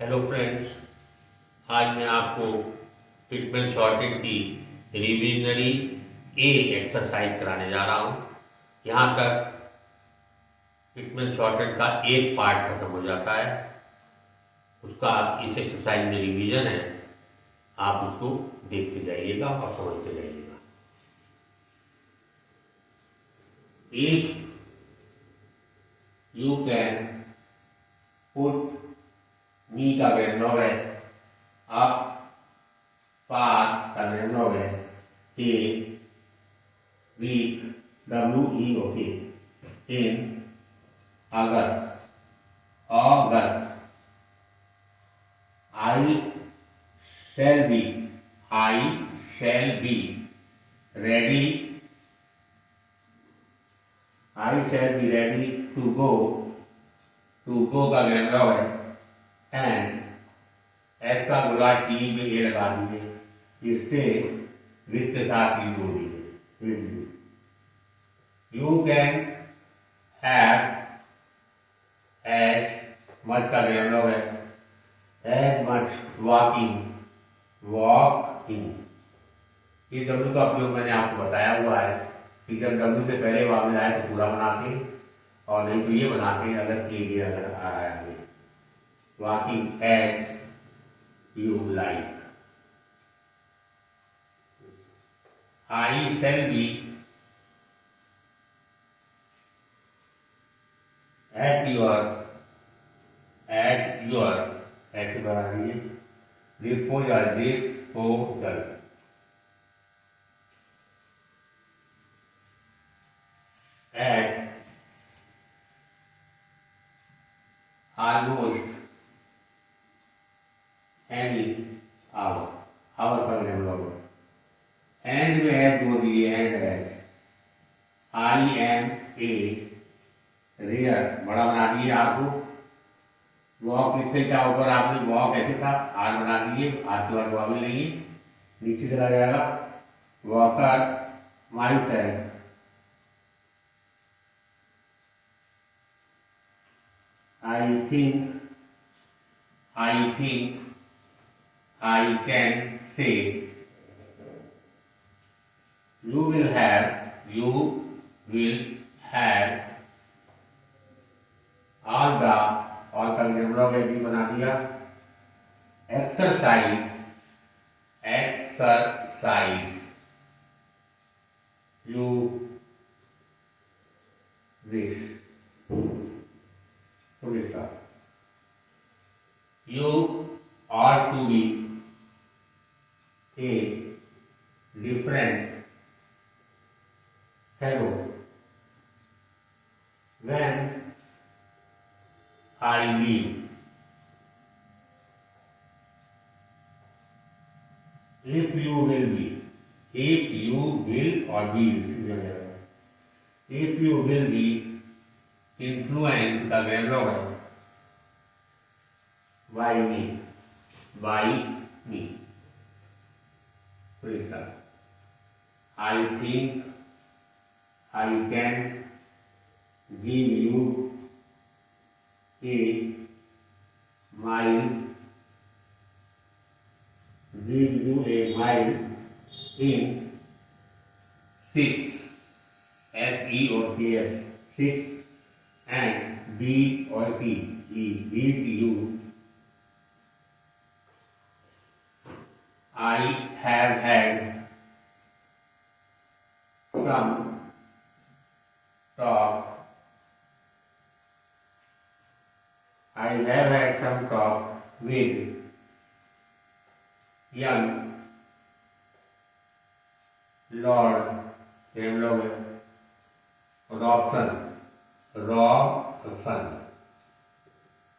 Hello friends, आज मैं आपको पिटमेंट शॉर्टेज की रिविजनरी ए एक्सरसाइज कराने जा रहा हूँ। यहाँ तक पिटमेंट शॉर्टेज का एक पार्ट खत्म हो जाता है, उसका इस एक्सरसाइज में रिवीजन है। आप उसको देखते जाइएगा और समझते जाइएगा। If you can put me का वैल्यू है अप, पार का वैल्यू है a, week WEOK in August I shall be ready to go का वैल्यू है एंड एस का गुला टी में ए लगा दीजिए, इससे विथ के साथ यू जोड़ दीजिए। You can have as much का वैल्यू है एज मच वॉकिंग। ये डब्ल्यू का उपयोग मैंने आपको बताया हुआ है कि जब डब्ल्यू से पहले वामिल आए तो पूरा बना के, और नहीं तो ये बना के अगर ए अगर आ रहा है walking as you like. I shall be at your ऐसे बना दीजिए disposal at almost any hour कर हम लोग एंड में है दो दिए एंड है आई एम ए रेयर बड़ा बना दिए आपको। वॉक लिखते क्या ऊपर आपने वॉक ऐसे था, आर बना दिए, आर के बाद वाविल लेंगे, नीचे चला जाएगा walker my self. I think I can say you will have all the और का निम्नों में भी बना दिया exercise you wish you ought to be a different fellow when I leave. If you will be, if you will or be, if you will be influenced the value by me. I think I can give you a mile in 6 SE or KS 6 and B or T beat you. I have had some talk with young Lord Robson,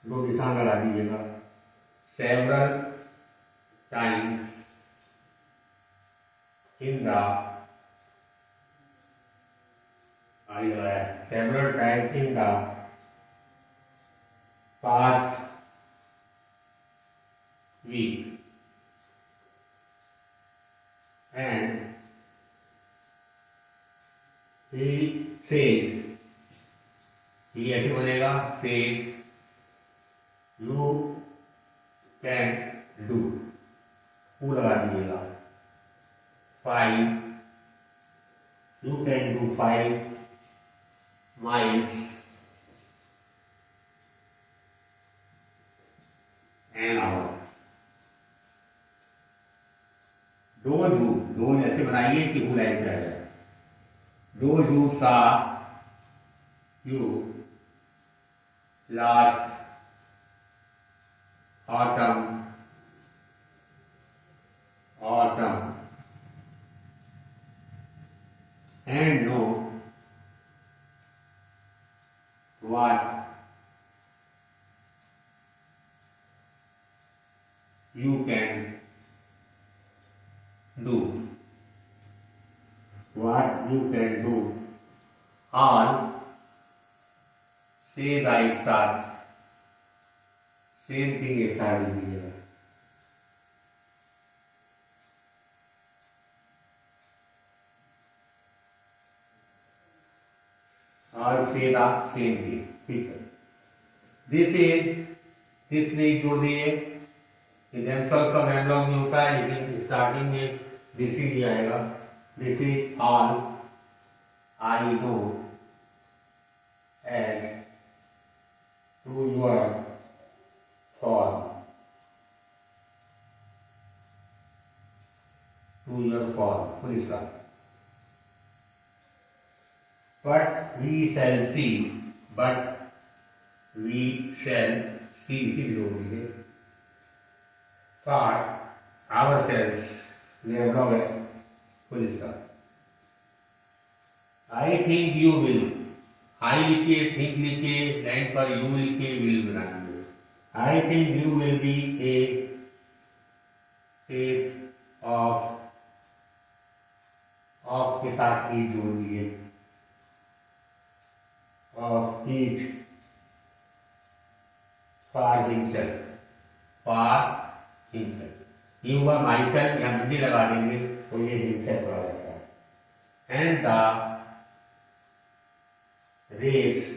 दो निशान लगा दीजिएगा, several times in the past week and he says, ये ऐसे बनेगा says you can do, to लगा दीजिएगा। 5, you can do 5 miles an hour। Those ऐसे बनाइए कि वो लाइन पे आ जाए। दोज हू सा you last autumn and know what you can do, all say the exact same thing एक साथ लीजिएगा। और say the same thing, ठीक है। this में जोड़ दिए, एग्जाम्पल का मैमलॉग में होता है, लेकिन स्टार्टिंग में दिस ही दिया आएगा। This is all I know and to your form, police का। बट वी शैल सी, इसी जोड़ दीजिए। फॉर ourselves, मैमलॉग है पुलिस का। I think you will, I लिखिए, थिंक लिखिए, लाइन पर यू लिखिए, विल बना दीजिए। आई think you will be a safe of के साथ ई जोड़ दीजिए। ऑफ ईट फॉर हिमसेल्फ, ये हुआ माइसेल्फ, यहाँ हिंदी लगा देंगे तो ये हिमसेल्फ आ जाता है। And the race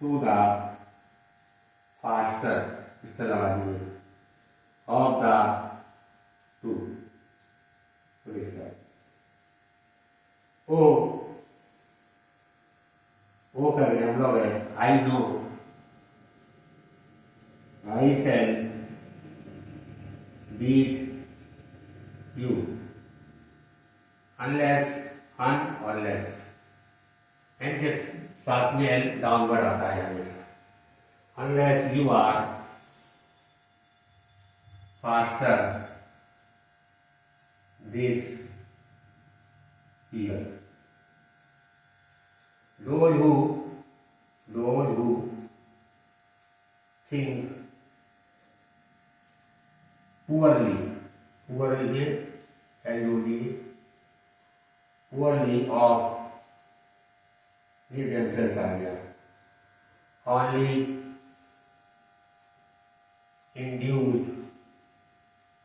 to the faster, इस तरह लगा देंगे। ऑफ द टू, वो कर रहे हम लोग है। I know, I shall beat you, unless, un और लेस, एंड के साथ में एल डाउनवर्ड आता है हमेशा। Unless you are faster this year. Those who think poorly के poorly of, ये themselves आ गया। only induce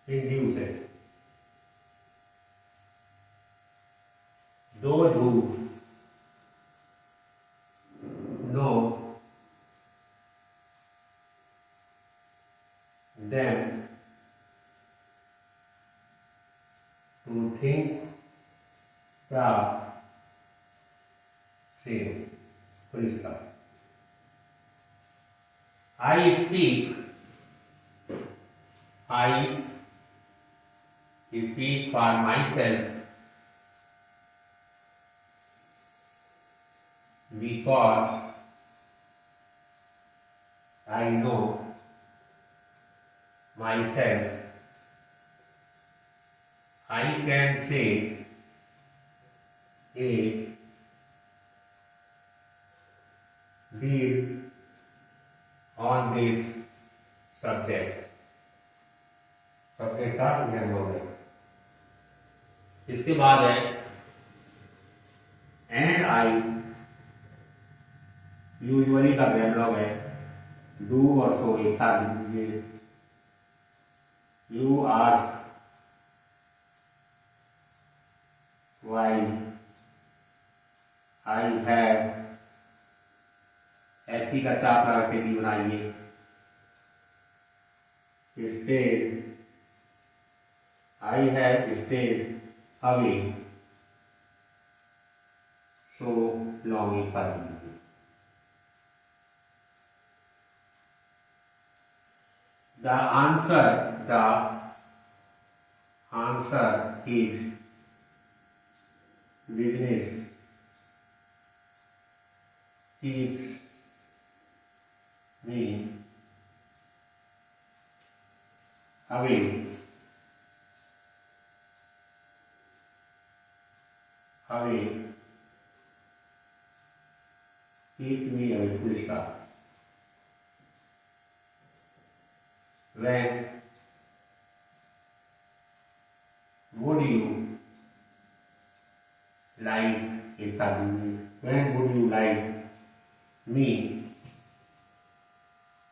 it। those who know them to think the same, police का। I speak for myself because I know myself। I can say a deal on this subject। Subject का ज्ञान हो गया। इसके बाद है एंड आई, यूजुअली का backlog है। डू और सो एक साथ लिख दीजिए। You ask why, I have व्यक्ति का चाप लगा के डी बनाइए। Stayed, I have stayed away so long for you. The answer is business keeps me away keep me away, full stop. When would you like it? When would you like me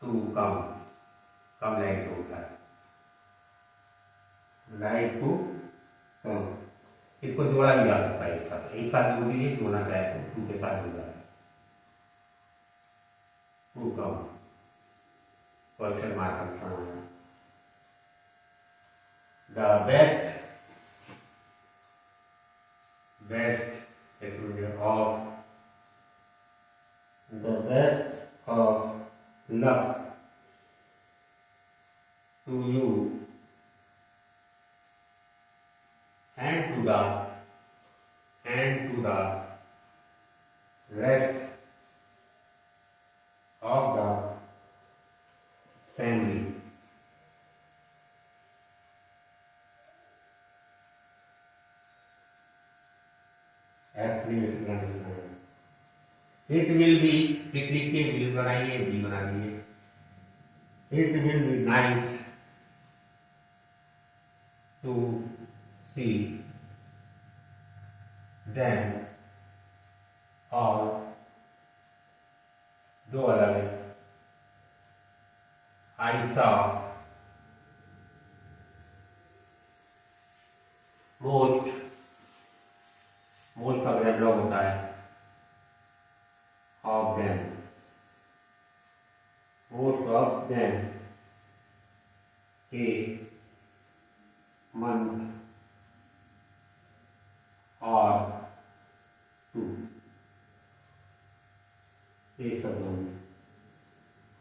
to come? Come like to come. Like to come. इसको जोड़ा भी जा सकता है एक साथ जोड़ दीजिए, जोड़ना चाहे तो टू के साथ जोड़ा टू कम क्वेश्चन मार्क समझना। The best of luck to you and to the rest of the family. It will be, it लिखिए, will बनाइए, बी बना दीजिए। It will be nice to see them all, दो अलग है। I saw most का grade होता है of them, most of them a month or two, एक month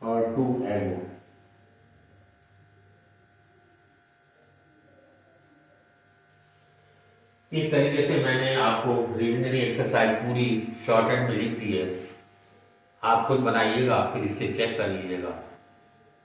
or two ago। इस तरीके से मैंने आपको प्रिलिमिनरी एक्सरसाइज पूरी शॉर्टकट में लिख दी है। आप खुद बनाइएगा, फिर इससे चेक कर लीजिएगा।